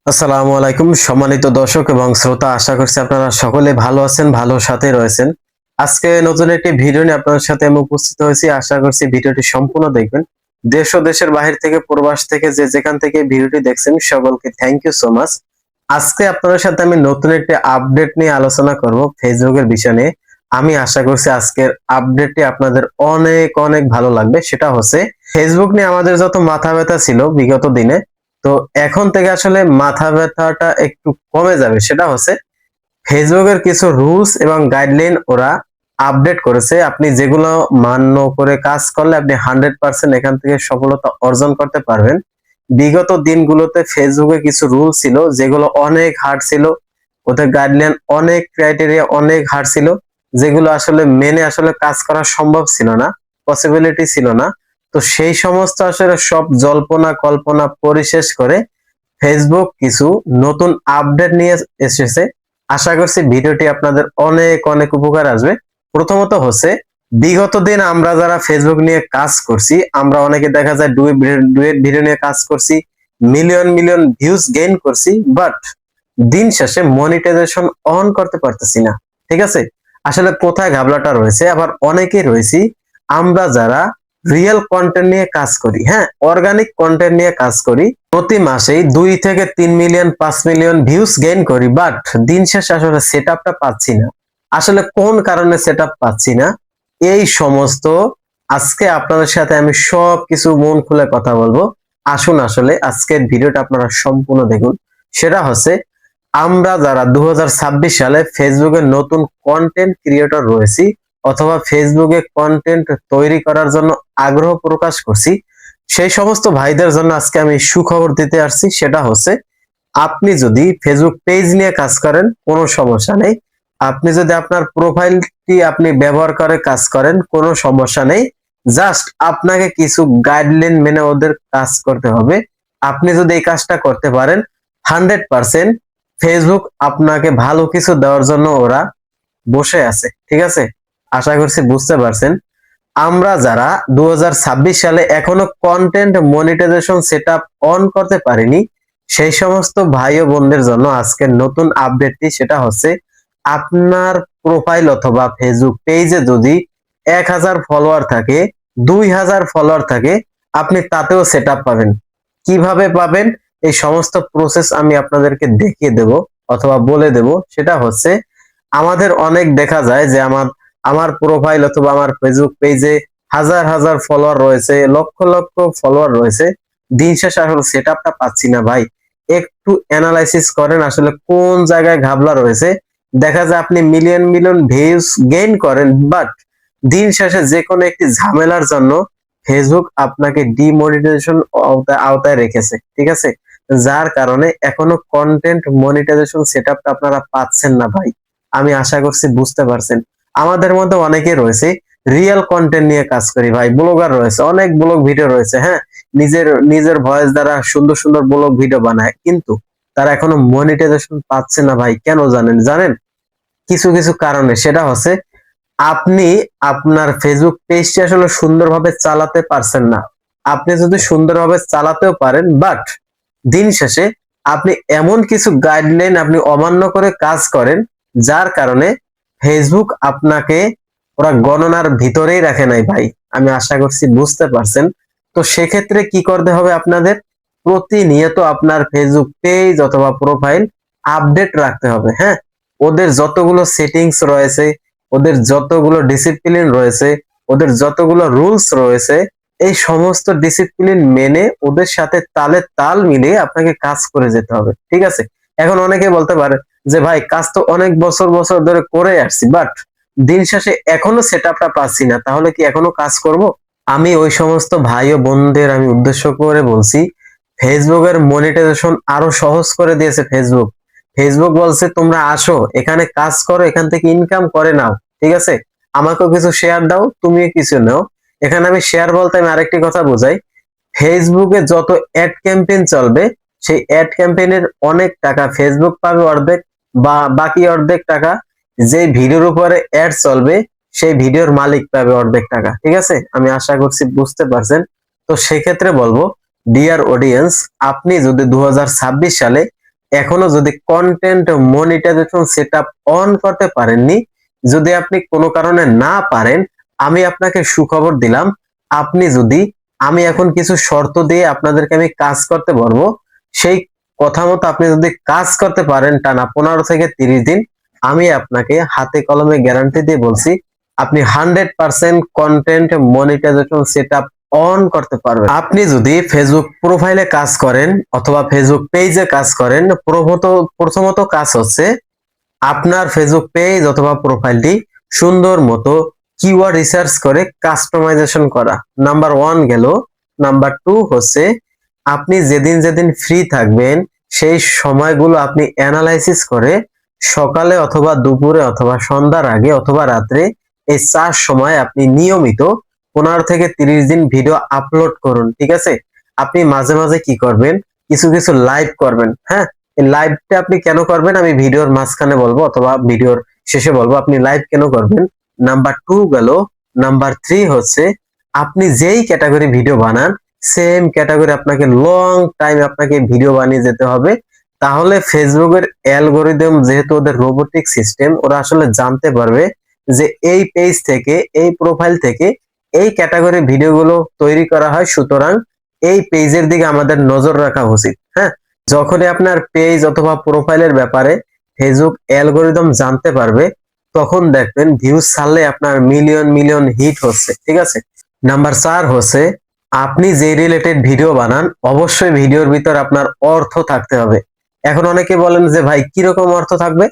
আসসালামু আলাইকুম সম্মানিত দর্শক এবং শ্রোতা, আশা করছি আপনারা সকলে ভালো আছেন, ভালো সাথে রয়েছেন। আজকে নতুন একটি ভিডিও নিয়ে আপনাদের সাথে আমি উপস্থিত হয়েছি। আশা করছি ভিডিওটি সম্পূর্ণ দেখবেন। দেশ ও দেশের বাহির থেকে, প্রবাস থেকে, যে যেখান থেকে ভিডিওটি দেখছেন সকলকে থ্যাংক ইউ সো মাচ। আজকে আপনাদের সাথে আমি নতুন একটি আপডেট নিয়ে আলোচনা করব ফেসবুকের বিষয় নিয়ে। আমি আশা করছি আজকের আপডেটটি আপনাদের অনেক অনেক ভালো লাগবে। সেটা হচ্ছে ফেসবুক নিয়ে আমাদের যত মাথা ব্যথা ছিল বিগত দিনে, তো এখন থেকে আসলে মাথা ব্যথাটা একটু কমে যাবে। সেটা হচ্ছে ফেসবুকের কিছু রুলস এবং গাইডলাইন ওরা আপডেট করেছে। আপনি যেগুলো মান্য করে কাজ করলে আপনি 100% এখান থেকে সফলতা অর্জন করতে পারবেন। বিগত দিনগুলোতে ফেসবুকে কিছু রুল ছিল যেগুলো অনেক হার্ড ছিল, ওদের গাইডলাইন অনেক ক্রাইটেরিয়া অনেক হার্ড ছিল, যেগুলো আসলে মেনে আসলে কাজ করা সম্ভব ছিল না, পসিবিলিটি ছিল না। তো সেই সমস্ত আসলে সব জল্পনা কল্পনা পরিশেষ করে ফেসবুক কিছু নতুন আপডেট নিয়ে এসেছে। আশা করছি ভিডিওটি আপনাদের অনেক অনেক উপকার আসবে। প্রথমত হচ্ছে, বিগত দিন আমরা যারা ফেসবুক নিয়ে কাজ করছি, আমরা অনেকে দেখা যায় ডুয়েট ভিডিও নিয়ে কাজ করছি, মিলিয়ন মিলিয়ন ভিউজ গেইন করছি, বাট দিন শেষে মনিটাইজেশন অন করতে পারতেছি না। ঠিক আছে, আসলে কোথায় ঘাবলাটা রয়েছে? আবার অনেকেই রয়েছি আমরা যারা রিয়েল কন্টেন্ট নিয়ে কাজ করি, হ্যাঁ, অর্গানিক কন্টেন্ট নিয়ে কাজ করি, প্রতি মাসেই 2 থেকে 3 মিলিয়ন 5 মিলিয়ন ভিউজ গেইন করি, বাট দিন শেষে আসলে সেটআপটা পাচ্ছি না। আসলে কোন কারণে সেটআপ পাচ্ছি না, এই সমস্ত আজকে আপনাদের সাথে আমি সব কিছু মন খুলে কথা বলবো। আসুন আসলে আজকের ভিডিওটা আপনারা সম্পূর্ণ দেখুন। সেটা হচ্ছে, আমরা যারা 2026 সালে ফেসবুকে নতুন কন্টেন্ট ক্রিয়েটর রয়েছি অথবা ফেসবুকে কন্টেন্ট তৈরি করার জন্য আগ্রহ প্রকাশ করছি, সেই সমস্ত ভাইদের জন্য আজকে আমি সুখবর দিতে আসছি। সেটা হচ্ছে, আপনি যদি ফেসবুক পেজ নিয়ে কাজ করেন কোনো সমস্যা নেই। আপনি যদি আপনার প্রোফাইলটি আপনি ব্যবহার করে কাজ করেন কোনো সমস্যা নেই। জাস্ট আপনাকে কিছু গাইডলাইন মেনে ওদের কাজ করতে হবে। আপনি যদি এই কাজটা করতে পারেন, 100% ফেসবুক আপনাকে ভালো কিছু দেওয়ার জন্য ওরা বসে আছে। ঠিক আছে, আশা করছি বুঝতে পারছেন। আমরা যারা 2026 সালে এখনো কন্টেন্ট মনিটাইজেশন সেটআপ অন করতে পারিনি, সেই সমস্ত ভাই ও বোনদের জন্য আজকের নতুন আপডেটটি, সেটা হচ্ছে, আপনার প্রোফাইল অথবা ফেসবুক পেজে যদি 1000 ফলোয়ার থাকে, 2000 ফলোয়ার থাকে, আপনি তাতেও সেটআপ পাবেন। কিভাবে পাবেন এই সমস্ত প্রসেস আমি আপনাদেরকে দেখিয়ে দেব অথবা বলে দেব। সেটা হচ্ছে, আমাদের অনেক দেখা যায় যে আমার আমার প্রোফাইল অথবা আমার ফেসবুক পেজে হাজার হাজার ফলোয়ার রয়েছে, লক্ষ লক্ষ ফলোয়ার রয়েছে, দিন শেষে আসলে সেটআপটা পাচ্ছি না। ভাই একটু অ্যানালাইসিস করেন আসলে কোন জায়গায় ঘাবলা রয়েছে। দেখা যায় আপনি মিলিয়ন মিলিয়ন ভিউজ গেইন করেন, বাট দিন শেষে যে কোনো একটি ঝামেলার জন্য ফেসবুক আপনাকে ডিমনিটাইজেশন আওতায় রেখেছে। ঠিক আছে, যার কারণে এখনো কন্টেন্ট মনিটাইজেশন সেটআপটা আপনারা পাচ্ছেন না। ভাই আমি আশা করছি বুঝতে পারছেন। আমাদের মধ্যে অনেকে রয়েছে রিয়েল কন্টেন্ট নিয়ে কাজ করি, ভাই ব্লগার রয়েছে, অনেক ব্লগ ভিডিও রয়েছে, হ্যাঁ, নিজের নিজের ভয়েস দ্বারা সুন্দর সুন্দর ব্লগ ভিডিও বানায়, কিন্তু তারা এখনো মনিটাইজেশন পাচ্ছে না। ভাই কেন জানেন? জানেন কিছু কিছু কারণে। সেটা হচ্ছে, আপনি আপনার ফেসবুক পেজটি আসলে সুন্দরভাবে চালাতে পারছেন না। আপনি যদি সুন্দরভাবে চালাতেও পারেন, বাট দিন শেষে আপনি এমন কিছু গাইডলাইন আপনি অমান্য করে কাজ করেন, যার কারণে ফেসবুক আপনাকে ওরা গণনার ভিতরেই রাখে নাই। ভাই আমি আশা করছি বুঝতে পারছেন। তো সেক্ষেত্রে কি করতে হবে আপনাদের? প্রতিনিয়ত আপনার ফেসবুক পেজ অথবা প্রোফাইল আপডেট রাখতে হবে। হ্যাঁ, ওদের যতগুলো সেটিংস রয়েছে, ওদের যতগুলো ডিসিপ্লিন রয়েছে, ওদের যতগুলো রুলস রয়েছে, এই সমস্ত ডিসিপ্লিন মেনে ওদের সাথে তালে তাল মিলিয়ে আপনাকে কাজ করে যেতে হবে। ঠিক আছে, এখন অনেকে বলতে পারে যে ভাই কাজ তো অনেক বছর বছর ধরে করে আসছি, বাট দিন শেষে এখনো সেটআপটা পাচ্ছি না, তাহলে কি এখনো কাজ করব? আমি ওই সমস্ত ভাই ও বোনদের আমি উদ্দেশ্য করে বলছি, ফেসবুকের মনিটাইজেশন আরো সহজ করে দিয়েছে ফেসবুক। ফেসবুক বলছে তোমরা আসো এখানে কাজ করো, এখান থেকে ইনকাম করে নাও। ঠিক আছে, আমাকেও কিছু শেয়ার দাও, তুমিও কিছু নাও। এখানে আমি শেয়ার বলতে আমি আরেকটি কথা বোঝাই, ফেসবুকে যত অ্যাড ক্যাম্পেইন চলবে, সেই অ্যাড ক্যাম্পেইনের অনেক টাকা ফেসবুক পাবে অর্ধেক, বা বাকি অর্ধেক টাকা যে ভিডিওর উপরে অ্যাড চলবে সেই ভিডিওর মালিক পাবে অর্ধেক টাকা। ঠিক আছে, আমি আশা করছি বুঝতে পারছেন। তো সেক্ষেত্রে বলবো, ডিয়ার অডিয়েন্স, আপনি যদি 2026 সালে এখনো যদি কন্টেন্ট মনিটাইজেশন সেটআপ অন করতে পারেননি, যদি আপনি কোনো কারণে না পারেন, আমি আপনাকে সুখবর দিলাম। আপনি যদি, আমি এখন কিছু শর্ত দিয়ে আপনাদেরকে আমি কাজ করতে বলবো, সেই কথা মতো আপনি যদি কাজ করতে পারেন টানা 15 থেকে 30 দিন, আমি আপনাকে হাতে কলমে গ্যারান্টি দিয়ে বলছি আপনি 100% কন্টেন্ট মনিটাইজেশন সেটআপ অন করতে পারবেন। আপনি যদি ফেসবুক প্রোফাইলে কাজ করেন অথবা ফেসবুক পেজে কাজ করেন, প্রথমত কাজ হচ্ছে আপনার ফেসবুক পেজ অথবা প্রোফাইলটি সুন্দর মতো কিওয়ার্ড রিসার্চ করে কাস্টমাইজেশন করা। নাম্বার 1 গেল। নাম্বার 2 হচ্ছে আপনি যেদিন যেদিন ফ্রি থাকবেন সেই সময়গুলো আপনি অ্যানালাইসিস করে সকালে অথবা দুপুরে অথবা সন্ধ্যার আগে অথবা রাত্রে এই 4 সময় আপনি নিয়মিত 15 থেকে 30 দিন ভিডিও আপলোড করুন। ঠিক আছে? আপনি মাঝে মাঝে কি করবেন, কিছু কিছু লাইভ করবেন। হ্যাঁ, এই লাইভটা আপনি কেন করবেন আমি ভিডিওর মাঝখানে বলবো অথবা ভিডিওর শেষে বলবো আপনি লাইভ কেন করবেন। নাম্বার 2 গেল। নাম্বার 3 হচ্ছে আপনি যেই ক্যাটাগরি ভিডিও বানান সেম ক্যাটাগরি আপনাকে লং টাইম আপনাকে ভিডিও বানিয়ে যেতে হবে। তাহলে ফেসবুকের অ্যালগরিদম, যেহেতু ওদের রোবোটিক সিস্টেম, ওরা আসলে জানতে পারবে যে এই পেজ থেকে, এই প্রোফাইল থেকে এই ক্যাটাগরি ভিডিওগুলো তৈরি করা হয়, সুতরাং এই পেজের দিকে আমাদের নজর রাখা উচিত। হ্যাঁ, যখনই আপনার পেজ অথবা প্রোফাইলের ব্যাপারে ফেসবুক অ্যালগরিদম জানতে পারবে, তখন দেখবেন ভিউজ ছাড়লে আপনার মিলিয়ন মিলিয়ন হিট হচ্ছে। ঠিক আছে? নাম্বার 4 হচ্ছে আপনি যে রিলেটেড ভিডিও বানান অবশ্যই ভিডিওর ভিতর আপনার অর্থ থাকতে হবে। এখন অনেকে বলেন যে ভাই কিরকম অর্থ থাকবে?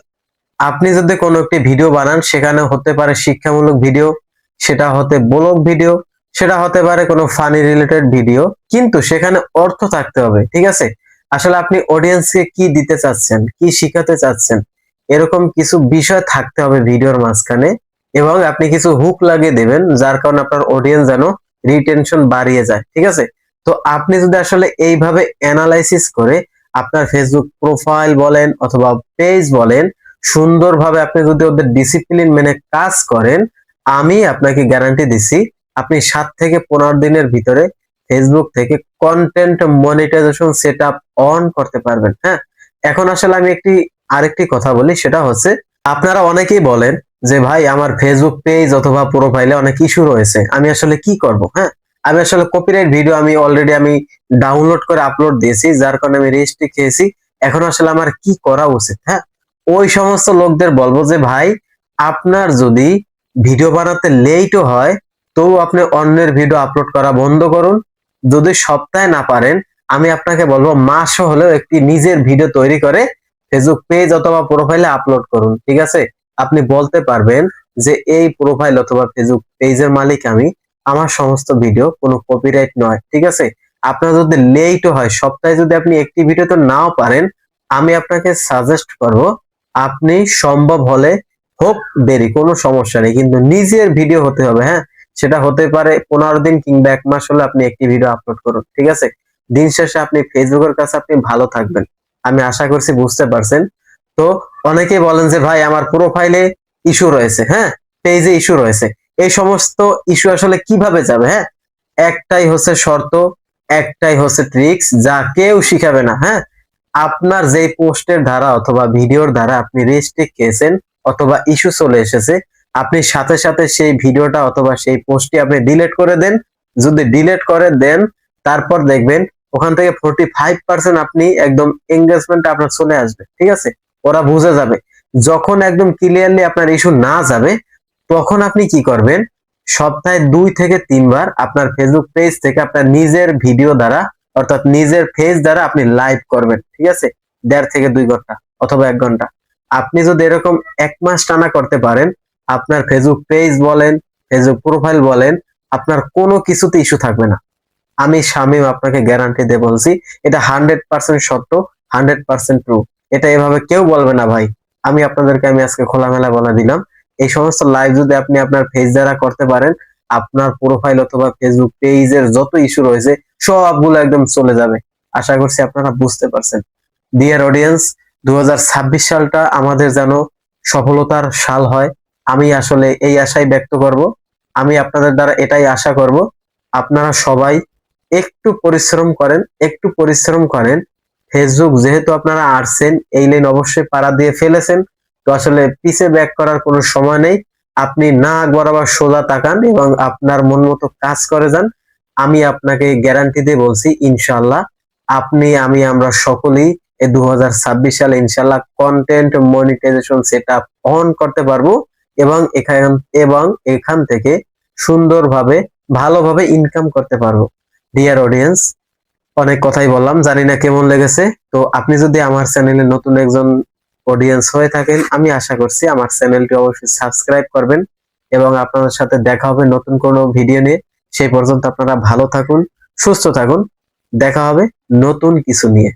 আপনি যদি কোনো একটি ভিডিও বানান, সেখানে হতে পারে শিক্ষামূলক ভিডিও, সেটা হতে ব্লগ ভিডিও, সেটা হতে পারে কোনো ফানি রিলেটেড ভিডিও, কিন্তু সেখানে অর্থ থাকতে হবে। ঠিক আছে? আসলে আপনি অডিয়েন্সকে কি দিতে চাচ্ছেন, কি শিখাতে চাচ্ছেন, এরকম কিছু বিষয় থাকতে হবে ভিডিওর মাঝখানে, এবং আপনি কিছু হুক লাগিয়ে দেবেন যার কারণে আপনার অডিয়েন্স যেন রিটেনশন বাড়িয়ে যায়। ঠিক আছে? তো আপনি যদি আসলে এইভাবে অ্যানালাইসিস করে আপনার ফেসবুক প্রোফাইল বলেন অথবা পেজ বলেন সুন্দরভাবে আপনি যদি ওদের ডিসিপ্লিন মেনে কাজ করেন, আমি আপনাকে গ্যারান্টি দিছি আপনি 7 থেকে 15 দিনের ভিতরে ফেসবুক থেকে কন্টেন্ট মনিটাইজেশন সেটআপ অন করতে পারবেন। হ্যাঁ, এখন আসলে আমি আরেকটি কথা বলি, সেটা হচ্ছে আপনারা অনেকেই বলেন যে ভাই আমার ফেসবুক পেজ অথবা প্রোফাইলে অনেক ইস্যু রয়েছে, আমি আসলে কি করব। হ্যাঁ, আমি আসলে কপিরাইট ভিডিও আমি অলরেডি ডাউনলোড করে আপলোড দিয়েছি, যার কারণে আমি রেজিস্ট্রি খেয়েছি। এখন আসলে আমার কি করা উচিত? হ্যাঁ, ওই সমস্ত লোকদের বলবো যে ভাই আপনার যদি ভিডিও বানাতে লেটও হয়, তো আপনি অন্যের ভিডিও আপলোড করা বন্ধ করুন। যদি সপ্তাহে না পারেন, আমি আপনাকে বলবো মাসও হলেও একটি নিজের ভিডিও তৈরি করে ফেসবুক পেজ অথবা প্রোফাইলে আপলোড করুন। ঠিক আছে? আপনি বলতে পারবেন যে এই প্রোফাইল অথবা ফেসবুক পেজের মালিক আমি, আমার সমস্ত ভিডিও কোনো কপিরাইট নয়। ঠিক আছে? আপনার যদি লেটও হয়, সপ্তাহে যদি আপনি একটি ভিডিও তো নাও পারেন, আমি আপনাকে সাজেস্ট করব আপনি সম্ভব হলে, হোক দেরি কোনো সমস্যা নেই, কিন্তু নিজের ভিডিও হতে হবে। হ্যাঁ, সেটা হতে পারে 15 দিন কিংবা 1 মাস হলে আপনি একটি ভিডিও আপলোড করুন। ঠিক আছে? দিন শেষে আপনি ফেসবুকের কাছে আপনি ভালো থাকবেন। আমি আশা করছি বুঝতে পারছেন। তো অনেকেই বলেন যে ভাই আমার প্রোফাইলে ইস্যু রয়েছে, হ্যাঁ, পেজে ইস্যু রয়েছে। এই সমস্ত ইস্যু আসলে কিভাবে যাবে? হ্যাঁ, একটাই হচ্ছে শর্ত, একটাই হচ্ছে ট্রিক্স যা কেউ শিখাবে না। হ্যাঁ, আপনার যেই পোস্টের দ্বারা অথবা ভিডিওর দ্বারা আপনি রেস্ট্রিক্ট খেয়েছেন অথবা ইস্যু চলে এসেছে, আপনি সাথে সাথে সেই ভিডিওটা অথবা সেই পোস্টটি আপনি ডিলিট করে দেন। যদি ডিলিট করে দেন, তারপর দেখবেন ওখান থেকে 45% আপনি একদম এঙ্গেজমেন্ট আপনার চলে আসবে। ঠিক আছে? ওরা বুঝে যাবে। যখন একদম ক্লিয়ারলি আপনার ইস্যু না যাবে, তখন আপনি কি করবেন, সপ্তাহে 2 থেকে 3 বার আপনার ফেসবুক পেজ থেকে আপনার নিজের ভিডিও দ্বারা, অর্থাৎ নিজের পেজ দ্বারা আপনি লাইভ করবেন। ঠিক আছে? 1.5 থেকে 2 ঘন্টা অথবা 1 ঘন্টা। আপনি যদি এরকম 1 মাস টানা করতে পারেন, আপনার ফেসবুক পেজ বলেন, ফেসবুক প্রোফাইল বলেন, আপনার কোনো কিছুতে ইস্যু থাকবে না। আমি শামীম আপনাকে গ্যারান্টি দিয়ে বলছি, এটা 100% সত্য, 100% ট্রু। এটা এভাবে কেউ বলবে না ভাই। আমি আজকে খোলামেলা বলে দিলাম। এই সমস্ত লাইভ যদি আপনি আপনার পেজ দ্বারা করতে পারেন, আপনার প্রোফাইল অথবা ফেসবুক পেজের যত ইস্যু রয়েছে সবগুলো একদম চলে যাবে। আশা করছি আপনারা বুঝতে পারছেন। ডিয়ার অডিয়েন্স, 2026 সালটা আমাদের যেন সফলতার সাল হয়, আমি আসলে এই আশাই ব্যক্ত করব। আমি আপনাদের দ্বারা এটাই আশা করব, আপনারা সবাই একটু পরিশ্রম করেন, একটু পরিশ্রম করেন, ফেসবুক যেহেতু আপনারা আসছেন, এই লাইন অবশ্যই পাড়া দিয়ে ফেলেছেন, তো আসলে পিছে ব্যাক করার কোনো সময় নেই। আপনি নাক বরাবর সোজা তাকান এবং আপনার মন মতো কাজ করে যান। আমি আপনাকে গ্যারান্টি দিয়ে বলছি, ইনশাআল্লাহ আপনি, আমি, আমরা সকলেই এই 2026 সালে ইনশাআল্লাহ কন্টেন্ট মনিটাইজেশন সেটআপ অন করতে পারবো এবং এখান থেকে সুন্দরভাবে ভালোভাবে ইনকাম করতে পারবো। ডিয়ার অডিয়েন্স, অনেক কথাই বললাম, জানি না কেমন লেগেছে। তো আপনি যদি আমার চ্যানেলে নতুন একজন অডিয়েন্স হয়ে থাকেন, আমি আশা করছি আমার চ্যানেলটি অবশ্যই সাবস্ক্রাইব করবেন এবং আপনাদের সাথে দেখা হবে নতুন কোনো ভিডিও নিয়ে। সেই পর্যন্ত আপনারা ভালো থাকুন, সুস্থ থাকুন, দেখা হবে নতুন কিছু নিয়ে।